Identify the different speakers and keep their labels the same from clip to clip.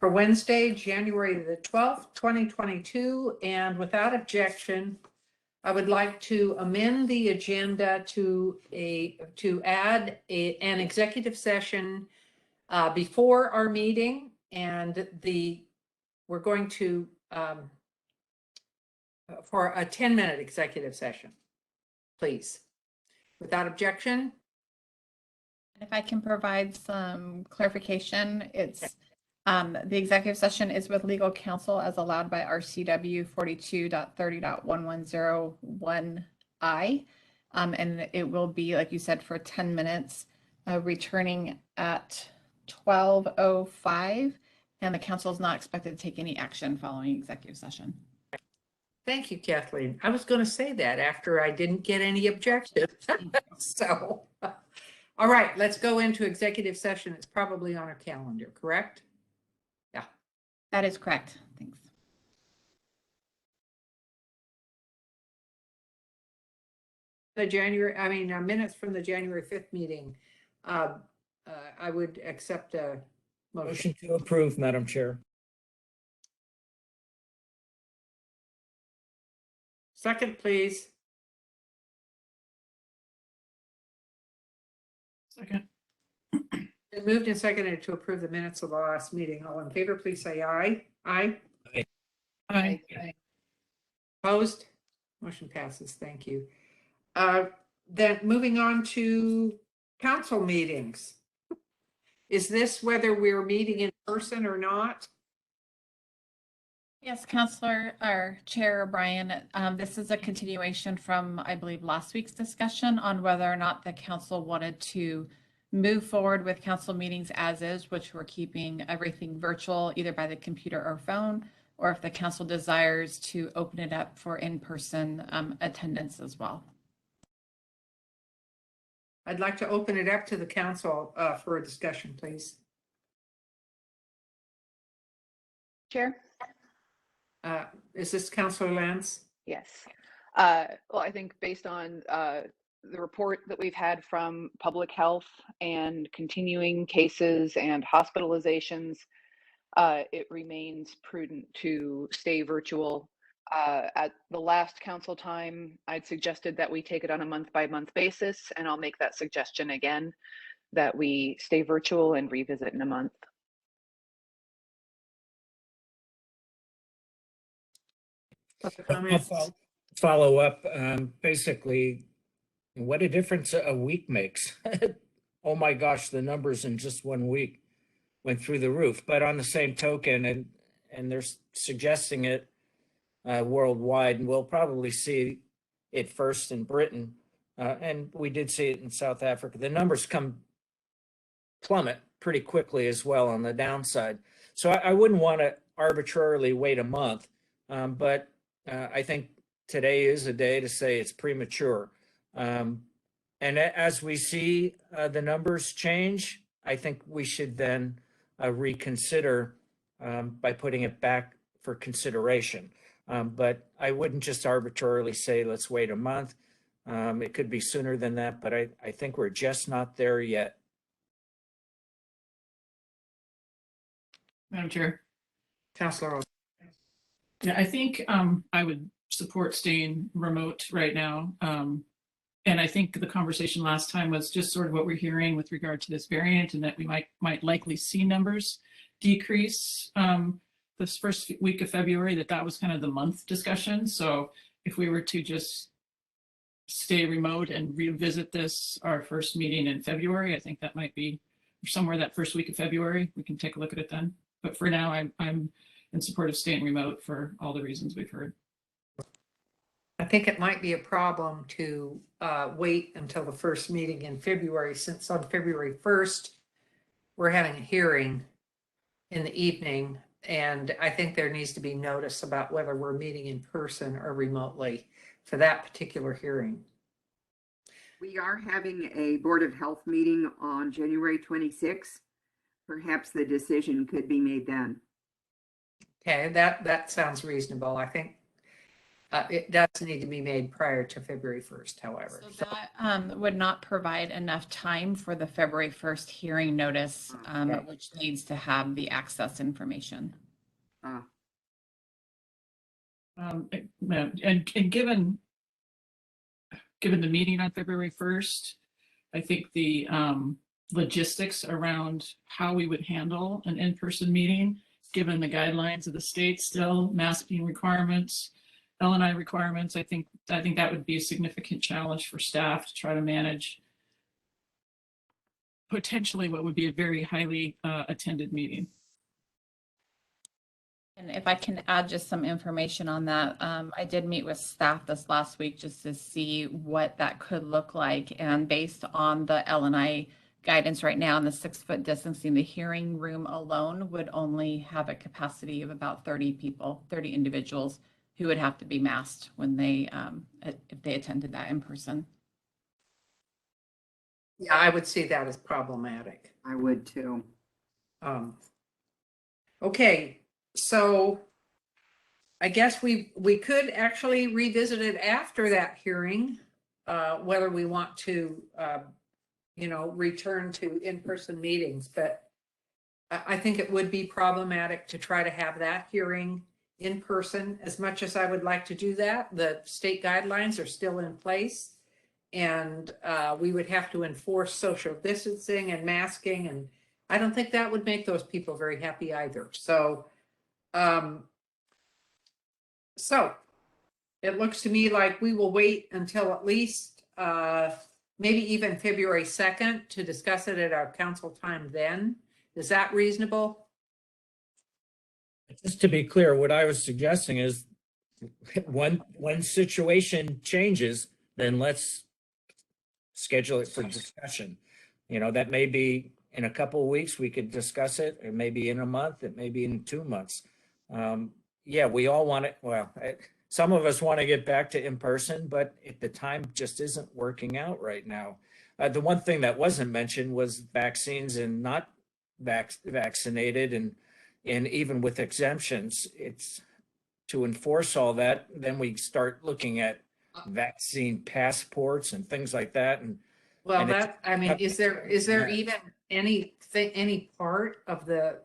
Speaker 1: for Wednesday, January the 12th, 2022. And without objection, I would like to amend the agenda to add an executive session before our meeting, and we're going to for a 10-minute executive session, please. Without objection.
Speaker 2: If I can provide some clarification, it's the executive session is with legal counsel as allowed by RCW 42.30.1101I. And it will be, like you said, for 10 minutes, returning at 12:05. And the council is not expected to take any action following executive session.
Speaker 1: Thank you, Kathleen. I was going to say that after I didn't get any objections. So, all right, let's go into executive session. It's probably on our calendar, correct? Yeah.
Speaker 2: That is correct. Thanks.
Speaker 1: The minutes from the January 5th meeting. I would accept a motion.
Speaker 3: Motion to approve, Madam Chair.
Speaker 1: Second, please.
Speaker 4: Second.
Speaker 1: Been moved and seconded to approve the minutes of the last meeting. All in favor, please say aye. Aye.
Speaker 4: Aye.
Speaker 1: Opposed? Motion passes. Thank you. Then moving on to council meetings. Is this whether we're meeting in person or not?
Speaker 2: Yes, Councilor or Chair O'Brien, this is a continuation from, I believe, last week's discussion on whether or not the council wanted to move forward with council meetings as is, which we're keeping everything virtual, either by the computer or phone, or if the council desires to open it up for in-person attendance as well.
Speaker 1: I'd like to open it up to the council for a discussion, please.
Speaker 5: Chair?
Speaker 1: Is this Councilor Lance?
Speaker 5: Yes. Well, I think based on the report that we've had from public health and continuing cases and hospitalizations, it remains prudent to stay virtual. At the last council time, I'd suggested that we take it on a month-by-month basis, and I'll make that suggestion again, that we stay virtual and revisit in a month.
Speaker 3: I'll follow up. Basically, what a difference a week makes. Oh my gosh, the numbers in just 1 week went through the roof. But on the same token, and they're suggesting it worldwide, and we'll probably see it first in Britain, and we did see it in South Africa. The numbers plummet pretty quickly as well on the downside. So I wouldn't want to arbitrarily wait a month, but I think today is a day to say it's premature. And as we see the numbers change, I think we should then reconsider by putting it back for consideration. But I wouldn't just arbitrarily say, let's wait a month. It could be sooner than that, but I think we're just not there yet.
Speaker 4: Madam Chair.
Speaker 1: Councilor.
Speaker 4: Yeah, I think I would support staying remote right now. And I think the conversation last time was just sort of what we're hearing with regard to this variant, and that we might likely see numbers decrease this first week of February, that was kind of the month discussion. So if we were to just stay remote and revisit this, our first meeting in February, I think that might be somewhere that first week of February. We can take a look at it then. But for now, I'm in support of staying remote for all the reasons we've heard.
Speaker 1: I think it might be a problem to wait until the first meeting in February, since on February 1st, we're having a hearing in the evening. And I think there needs to be notice about whether we're meeting in person or remotely for that particular hearing.
Speaker 6: We are having a Board of Health meeting on January 26th. Perhaps the decision could be made then.
Speaker 1: Okay, that sounds reasonable. I think It does need to be made prior to February 1st, however.
Speaker 2: So that would not provide enough time for the February 1st hearing notice,
Speaker 1: Okay.
Speaker 2: which needs to have the access information.
Speaker 4: And given the meeting on February 1st, I think the logistics around how we would handle an in-person meeting, given the guidelines of the state still, masking requirements, L&I requirements, I think that would be a significant challenge for staff to try to manage potentially what would be a very highly attended meeting.
Speaker 2: And if I can add just some information on that, I did meet with staff this last week just to see what that could look like. And based on the L&I guidance right now and the 6-foot distancing, the hearing room alone would only have a capacity of about 30 people, 30 individuals who would have to be masked when they, if they attended that in person.
Speaker 1: Yeah, I would see that as problematic.
Speaker 6: I would too.
Speaker 1: Okay, so I guess we could actually revisit it after that hearing, whether we want to, return to in-person meetings, but I think it would be problematic to try to have that hearing in person. As much as I would like to do that, the state guidelines are still in place. And we would have to enforce social distancing and masking. And I don't think that would make those people very happy either. So it looks to me like we will wait until at least maybe even February 2nd to discuss it at our council time then. Is that reasonable?
Speaker 3: Just to be clear, what I was suggesting is when situation changes, then let's schedule it for discussion. That may be in a couple of weeks, we could discuss it. It may be in a month, it may be in 2 months. Yeah, we all want it. Well, some of us want to get back to in person, but the time just isn't working out right now. The one thing that wasn't mentioned was vaccines and not vaccinated, and even with exemptions, it's to enforce all that. Then we start looking at vaccine passports and things like that. And
Speaker 1: Well,
Speaker 3: and it's-
Speaker 1: that, I mean, is there even any part of the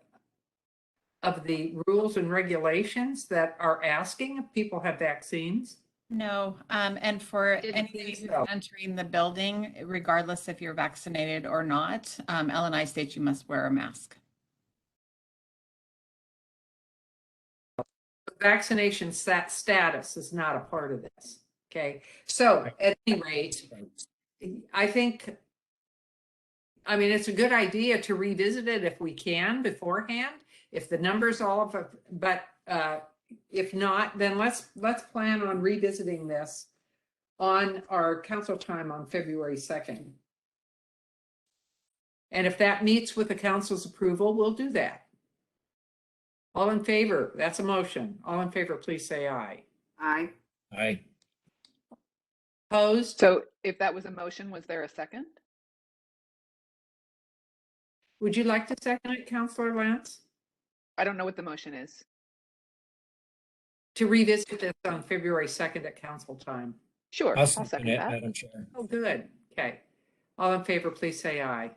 Speaker 1: rules and regulations that are asking if people have vaccines?
Speaker 2: No, and for
Speaker 1: Didn't
Speaker 2: anybody
Speaker 1: think
Speaker 2: who's
Speaker 1: so.
Speaker 2: entering the building, regardless if you're vaccinated or not, L&I states you must wear a mask.
Speaker 1: Vaccination status is not a part of this. Okay, so at any rate, I think, I mean, it's a good idea to revisit it if we can beforehand, if the numbers all of it, but if not, then let's plan on revisiting this on our council time on February 2nd. And if that meets with the council's approval, we'll do that. All in favor? That's a motion. All in favor, please say aye.
Speaker 6: Aye.
Speaker 1: Opposed?
Speaker 5: So if that was a motion, was there a second?
Speaker 1: Would you like to second it, Councilor Lance?
Speaker 5: I don't know what the motion is.
Speaker 1: To revisit this on February 2nd at council time.
Speaker 5: Sure,
Speaker 3: I'll
Speaker 5: I'll
Speaker 3: second
Speaker 5: second
Speaker 3: it,
Speaker 5: that.
Speaker 3: Madam Chair.
Speaker 1: Oh, good. Okay. All in favor, please say aye.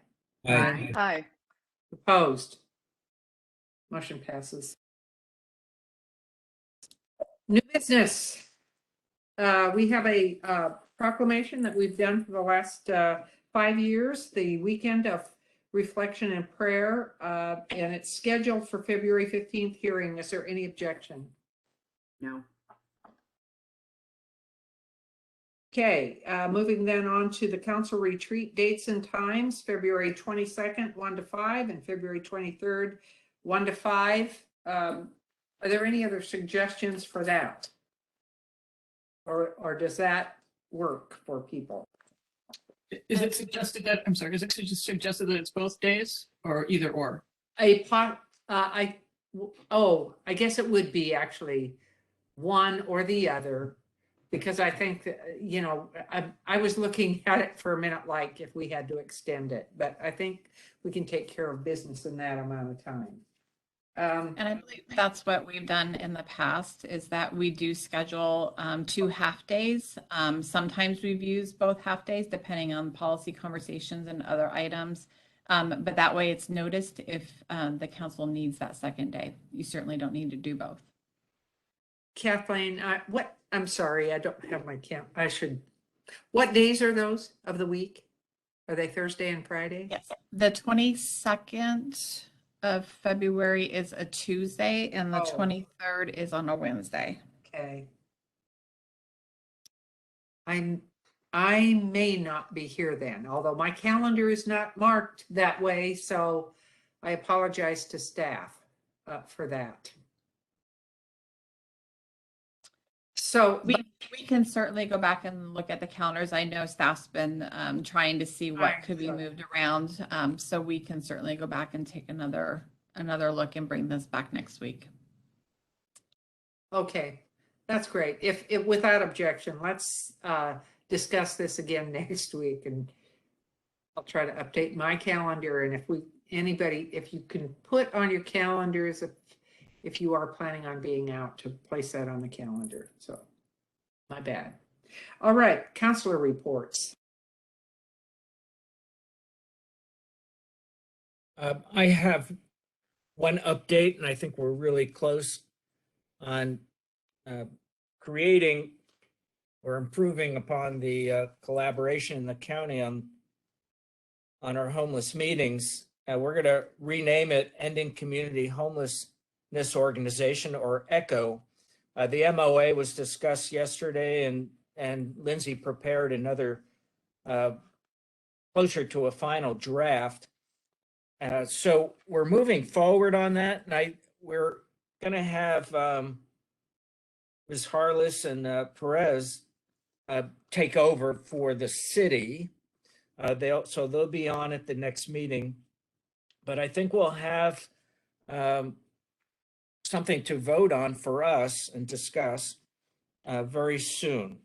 Speaker 6: Aye.
Speaker 5: Aye.
Speaker 1: Opposed? Motion passes. New business. We have a proclamation that we've done for the last 5 years, the weekend of reflection and prayer, and it's scheduled for February 15th hearing. Is there any objection?
Speaker 6: No.
Speaker 1: Okay, moving then on to the council retreat dates and times, February 22nd, 1 to 5, and February 23rd, 1 to 5. Are there any other suggestions for that? Or does that work for people?
Speaker 4: Is it suggested that, I'm sorry, is it suggested that it's both days or either or?
Speaker 1: I guess it would be actually one or the other, because I think that, I was looking at it for a minute, like if we had to extend it, but I think we can take care of business in that amount of time.
Speaker 2: And I believe that's what we've done in the past, is that we do schedule 2 half-days. Sometimes we've used both half-days depending on policy conversations and other items. But that way it's noticed if the council needs that second day. You certainly don't need to do both.
Speaker 1: Kathleen, I'm sorry, I don't have my what days are those of the week? Are they Thursday and Friday?
Speaker 2: Yes. The 22nd of February is a Tuesday and the
Speaker 1: Oh.
Speaker 2: 23rd is on a Wednesday.
Speaker 1: Okay. I may not be here then, although my calendar is not marked that way, so I apologize to staff for that. So,
Speaker 2: We can certainly go back and look at the calendars. I know staff's been trying to see what
Speaker 1: Right,
Speaker 2: could be
Speaker 1: so-
Speaker 2: moved around. So we can certainly go back and take another look and bring this back next week.
Speaker 1: okay, that's great. If without objection, let's discuss this again next week, and I'll try to update my calendar. And if you can put on your calendars, if you are planning on being out, to place that on the calendar. So, my bad. All right, counselor reports.
Speaker 3: I have one update, and I think we're really close on creating or improving upon the collaboration in the county on our homeless meetings. We're going to rename it Ending Community Homelessness Organization, or ECHO. The MOA was discussed yesterday, and Lindsay prepared another closer to a final draft. So we're moving forward on that, and we're going to have Ms. Harless and Perez take over for the city. They'll be on at the next meeting, but I think we'll have something to vote on for us and discuss very soon.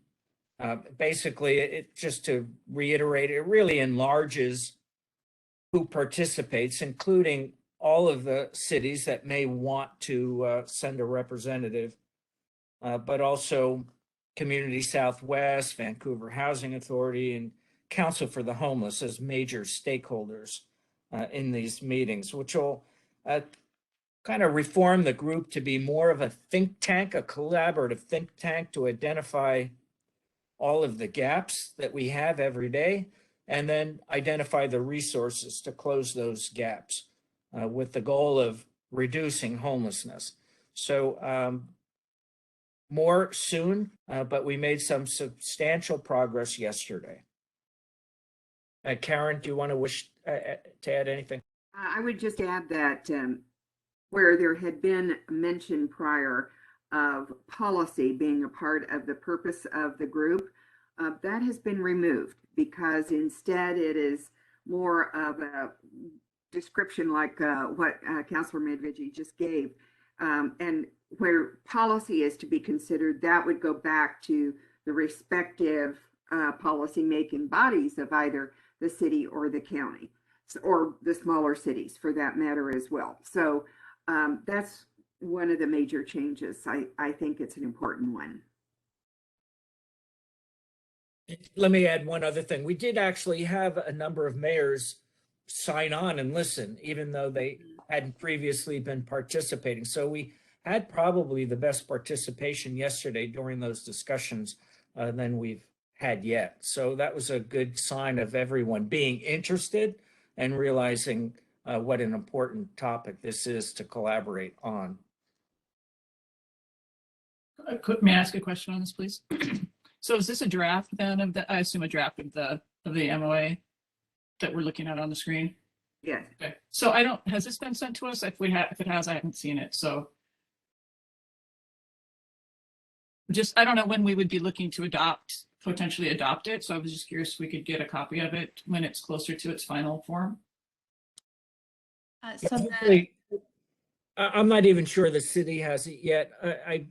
Speaker 3: Basically, just to reiterate, it really enlarges who participates, including all of the cities that may want to send a representative, but also Community Southwest, Vancouver Housing Authority, and Council for the Homeless as major stakeholders in these meetings, which will kind of reform the group to be more of a think tank, a collaborative think tank, to identify all of the gaps that we have every day, and then identify the resources to close those gaps with the goal of reducing homelessness. So more soon, but we made some substantial progress yesterday. Karen, do you want to add anything?
Speaker 6: I would just add that where there had been mention prior of policy being a part of the purpose of the group, that has been removed, because instead it is more of a description like what Councilor Medvigi just gave. And where policy is to be considered, that would go back to the respective policy-making bodies of either the city or the county, or the smaller cities for that matter as well. So that's one of the major changes. I think it's an important one.
Speaker 3: Let me add one other thing. We did actually have a number of mayors sign on and listen, even though they hadn't previously been participating. So we had probably the best participation yesterday during those discussions than we've had yet. So that was a good sign of everyone being interested and realizing what an important topic this is to collaborate on.
Speaker 4: May I ask a question on this, please? So is this a draft then of I assume a draft of the MOA that we're looking at on the screen?
Speaker 6: Yes.
Speaker 4: Okay. So has this been sent to us? If it has, I haven't seen it. So I don't know when we would be looking to potentially adopt it. So I was just curious if we could get a copy of it when it's closer to its final form.
Speaker 3: I'm not even sure the city has it yet. I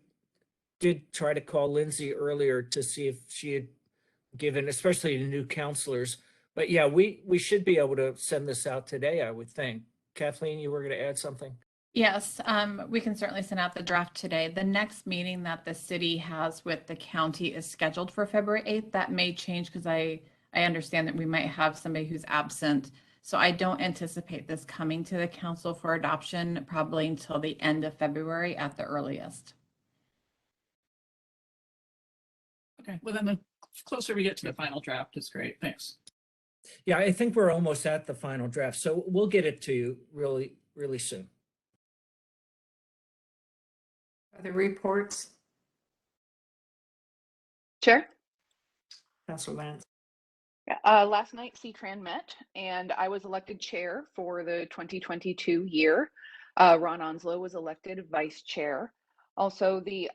Speaker 3: did try to call Lindsay earlier to see if she had given, especially to new counselors. But yeah, we should be able to send this out today, I would think. Kathleen, you were going to add something?
Speaker 2: Yes, we can certainly send out the draft today. The next meeting that the city has with the county is scheduled for February 8th. That may change because I understand that we might have somebody who's absent. So I don't anticipate this coming to the council for adoption probably until the end of February at the earliest.
Speaker 4: Okay, well then the closer we get to the final draft is great. Thanks.
Speaker 3: Yeah, I think we're almost at the final draft, so we'll get it to you really, really soon.
Speaker 1: Other reports,
Speaker 5: Chair?
Speaker 1: Councilor Lance?
Speaker 5: Last night, CTRAN met, and I was elected chair for the 2022 year. Ron Onslow was elected vice chair. Also, the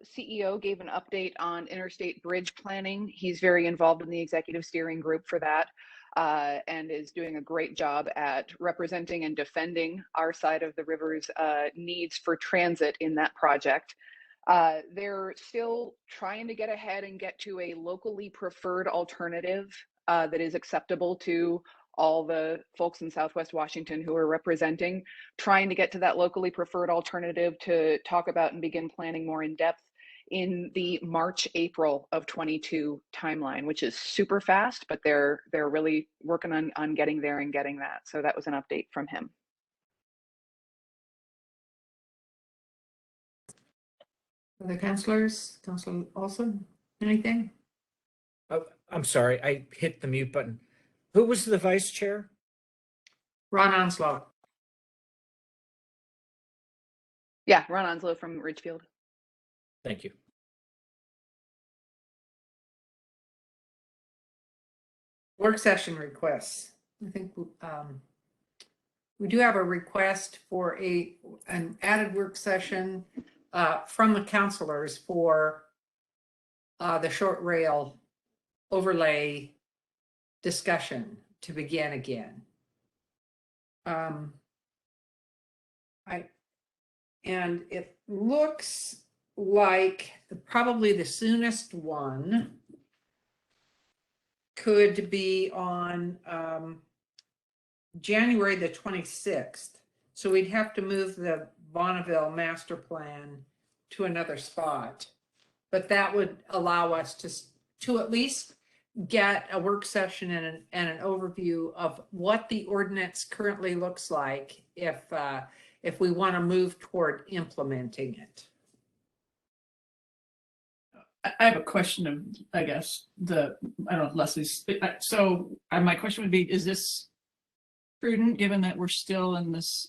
Speaker 5: CEO gave an update on interstate bridge planning. He's very involved in the executive steering group for that, and is doing a great job at representing and defending our side of the river's needs for transit in that project. They're still trying to get ahead and get to a locally preferred alternative that is acceptable to all the folks in Southwest Washington who are representing, trying to get to that locally preferred alternative to talk about and begin planning more in depth in the March-April of 22 timeline, which is super fast, but they're really working on getting there and getting that. So that was an update from him.
Speaker 1: Other councilors? Councilor Olson, anything?
Speaker 3: Oh, I'm sorry, I hit the mute button. Who was the vice chair?
Speaker 1: Ron Onslow.
Speaker 5: Yeah, Ron Onslow from Ridgefield.
Speaker 3: Thank you.
Speaker 1: Work session requests. I think we do have a request for an added work session from the councilors for the short rail overlay discussion to begin again. And it looks like probably the soonest one could be on January the 26th. So we'd have to move the Bonneville master plan to another spot. But that would allow us to at least get a work session and an overview of what the ordinance currently looks like if we want to move toward implementing it.
Speaker 4: I have a question of, I guess, I don't know if Leslie's, so my question would be, is this prudent given that we're still in this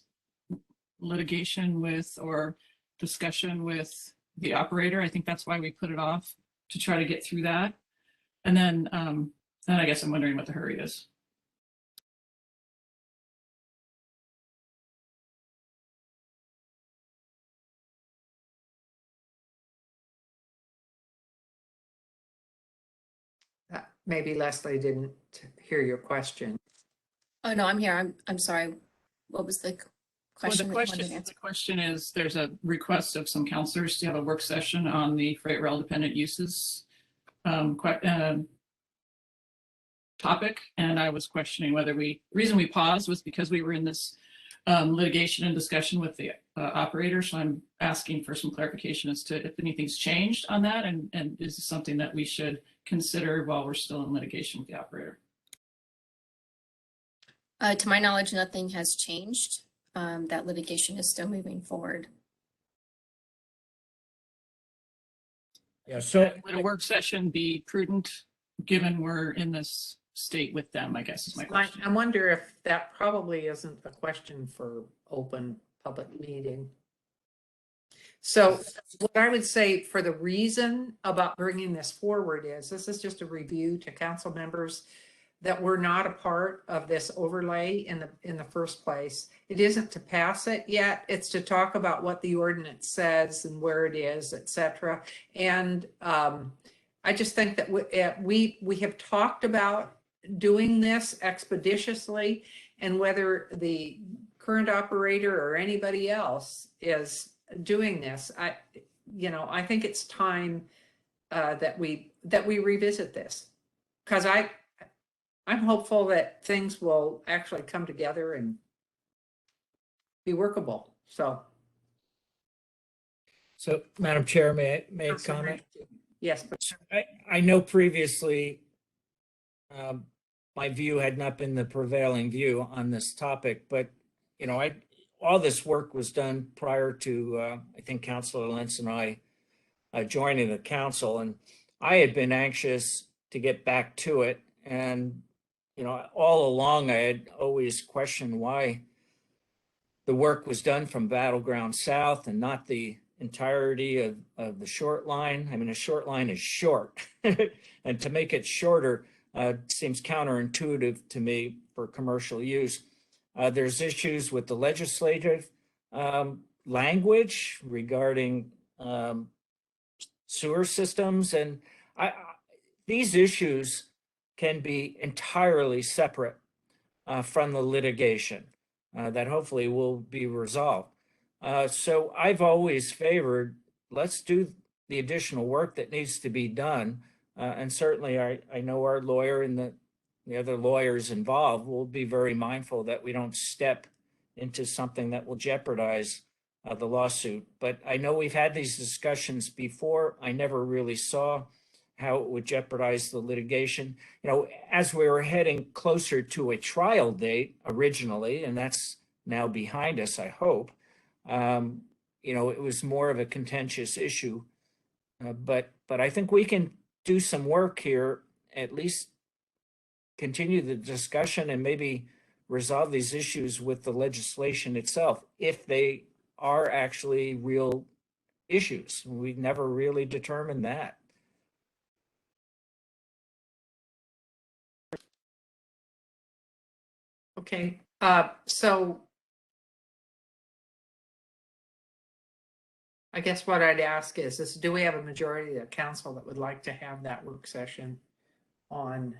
Speaker 4: litigation with or discussion with the operator? I think that's why we put it off, to try to get through that. And then I guess I'm wondering what the hurry is.
Speaker 1: Maybe Leslie didn't hear your question.
Speaker 7: Oh, no, I'm here. I'm sorry. What was the question?
Speaker 4: Well, the question is, there's a request of some counselors to have a work session on the freight rail dependent uses topic. And I was questioning whether reason we paused was because we were in this litigation and discussion with the operator. So I'm asking for some clarification as to if anything's changed on that, and is this something that we should consider while we're still in litigation with the operator?
Speaker 7: To my knowledge, nothing has changed. That litigation is still moving forward.
Speaker 3: Yeah, so
Speaker 4: Would a work session be prudent given we're in this state with them, I guess is my question.
Speaker 1: I wonder if that probably isn't a question for open public meeting. So what I would say for the reason about bringing this forward is this is just a review to council members that we're not a part of this overlay in the first place. It isn't to pass it yet. It's to talk about what the ordinance says and where it is, etc. And I just think that we have talked about doing this expeditiously, and whether the current operator or anybody else is doing this, I think it's time that we revisit this, because I'm hopeful that things will actually come together and be workable. So.
Speaker 3: So, Madam Chair, may I
Speaker 1: Councilor
Speaker 3: comment?
Speaker 1: Hernandez. Yes, but
Speaker 3: So I know previously my view had not been the prevailing view on this topic, but all this work was done prior to I think Councilor Lentz and I joining the council, and I had been anxious to get back to it. And all along I had always questioned why the work was done from Battleground South and not the entirety of the short line. I mean, a short line is short, and to make it shorter seems counterintuitive to me for commercial use. There's issues with the legislative language regarding sewer systems, and these issues can be entirely separate from the litigation that hopefully will be resolved. So I've always favored, let's do the additional work that needs to be done. And certainly I know our lawyer and the other lawyers involved will be very mindful that we don't step into something that will jeopardize the lawsuit. But I know we've had these discussions before. I never really saw how it would jeopardize the litigation. As we were heading closer to a trial date originally, and that's now behind us, I hope, it was more of a contentious issue. But I think we can do some work here, at least continue the discussion and maybe resolve these issues with the legislation itself, if they are actually real issues. We've never really determined that.
Speaker 1: okay, so I guess what I'd ask is, do we have a majority of the council that would like to have that work session on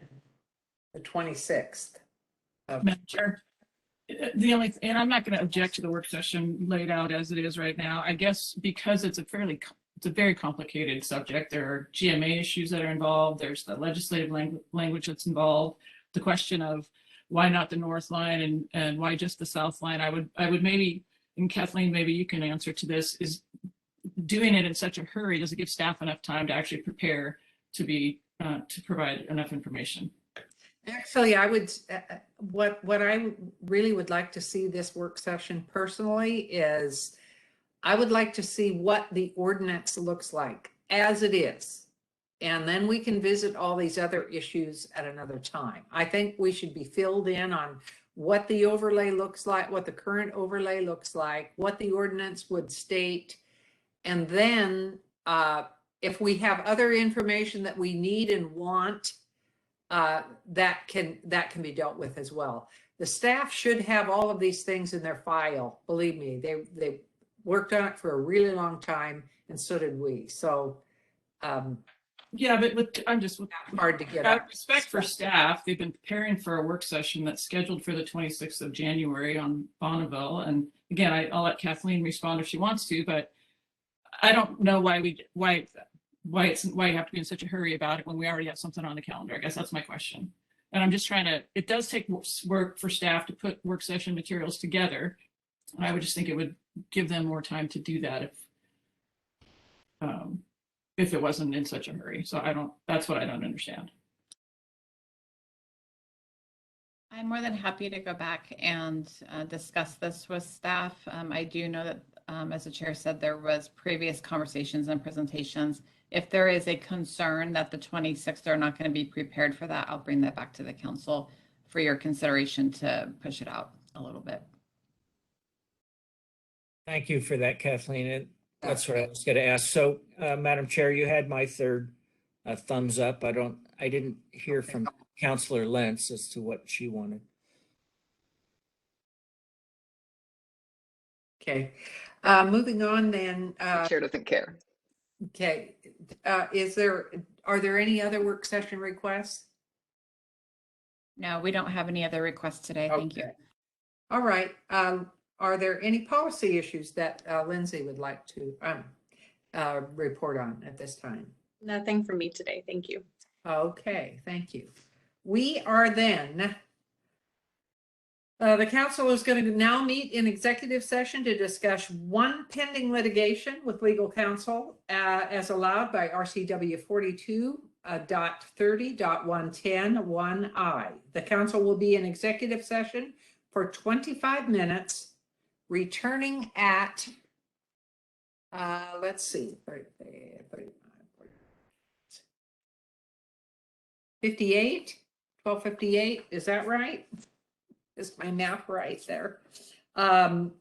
Speaker 1: the 26th?
Speaker 4: Madam Chair, and I'm not going to object to the work session laid out as it is right now. I guess because it's a very complicated subject. There are GMA issues that are involved. There's the legislative language that's involved. The question of why not the North Line and why just the South Line? I would maybe, and Kathleen, maybe you can answer to this, is doing it in such a hurry, does it give staff enough time to actually prepare to provide enough information?
Speaker 1: Actually, I would, what I really would like to see this work session personally is, I would like to see what the ordinance looks like as it is. And then we can visit all these other issues at another time. I think we should be filled in on what the overlay looks like, what the current overlay looks like, what the ordinance would state. And then if we have other information that we need and want, that can be dealt with as well. The staff should have all of these things in their file. Believe me, they worked on it for a really long time, and so did we. So
Speaker 4: yeah, but I'm just
Speaker 1: hard to get
Speaker 4: out of
Speaker 1: up.
Speaker 4: respect for staff. They've been preparing for a work session that's scheduled for the 26th of January on Bonneville. And again, I'll let Kathleen respond if she wants to, but I don't know why you have to be in such a hurry about it when we already have something on the calendar. I guess that's my question. And I'm just trying to, it does take work for staff to put work session materials together. And I would just think it would give them more time to do that if it wasn't in such a hurry. So that's what I don't understand.
Speaker 2: I'm more than happy to go back and discuss this with staff. I do know that, as the chair said, there was previous conversations and presentations. If there is a concern that the 26th are not going to be prepared for that, I'll bring that back to the council for your consideration to push it out a little bit.
Speaker 3: Thank you for that, Kathleen. And that's what I was going to ask. So, Madam Chair, you had my third thumbs up. I didn't hear from Councilor Lentz as to what she wanted.
Speaker 1: Okay, moving on then.
Speaker 5: The chair doesn't care.
Speaker 1: Okay, are there any other work session requests?
Speaker 2: No, we don't have any other requests today. Thank you.
Speaker 1: Okay. All right. Are there any policy issues that Lindsay would like to report on at this time?
Speaker 8: Nothing from me today. Thank you.
Speaker 1: Okay, thank you. We are then The council is going to now meet in executive session to discuss one pending litigation with legal counsel as allowed by RCW 42.30.110(1)(I). The council will be in executive session for 25 minutes, returning at, let's see, 12:58, is that right? Is my math right there? And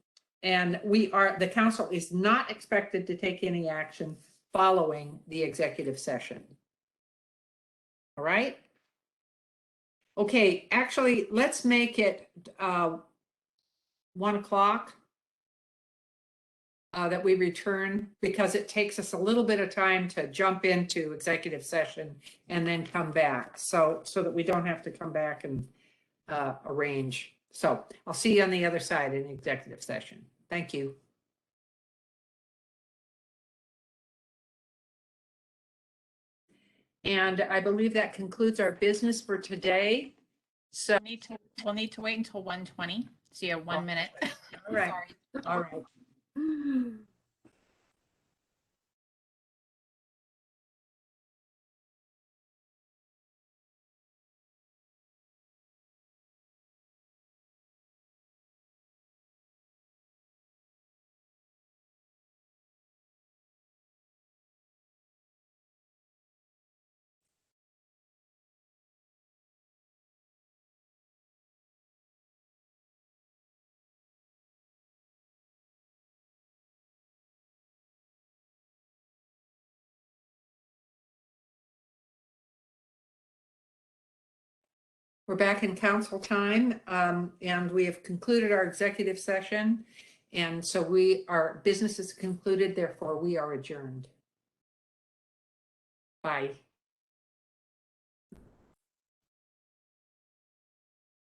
Speaker 1: the council is not expected to take any action following the executive session. All right? Okay, actually, let's make it 1 o'clock that we return, because it takes us a little bit of time to jump into executive session and then come back. So that we don't have to come back and arrange. So I'll see you on the other side in executive session. Thank you. And I believe that concludes our business for today. So,
Speaker 2: We'll need to wait until 1:20. So you have 1 minute.
Speaker 1: all right,
Speaker 2: Sorry.
Speaker 1: all right. We're back in council time, and we have concluded our executive session. And so our business is concluded, therefore we are adjourned. Bye.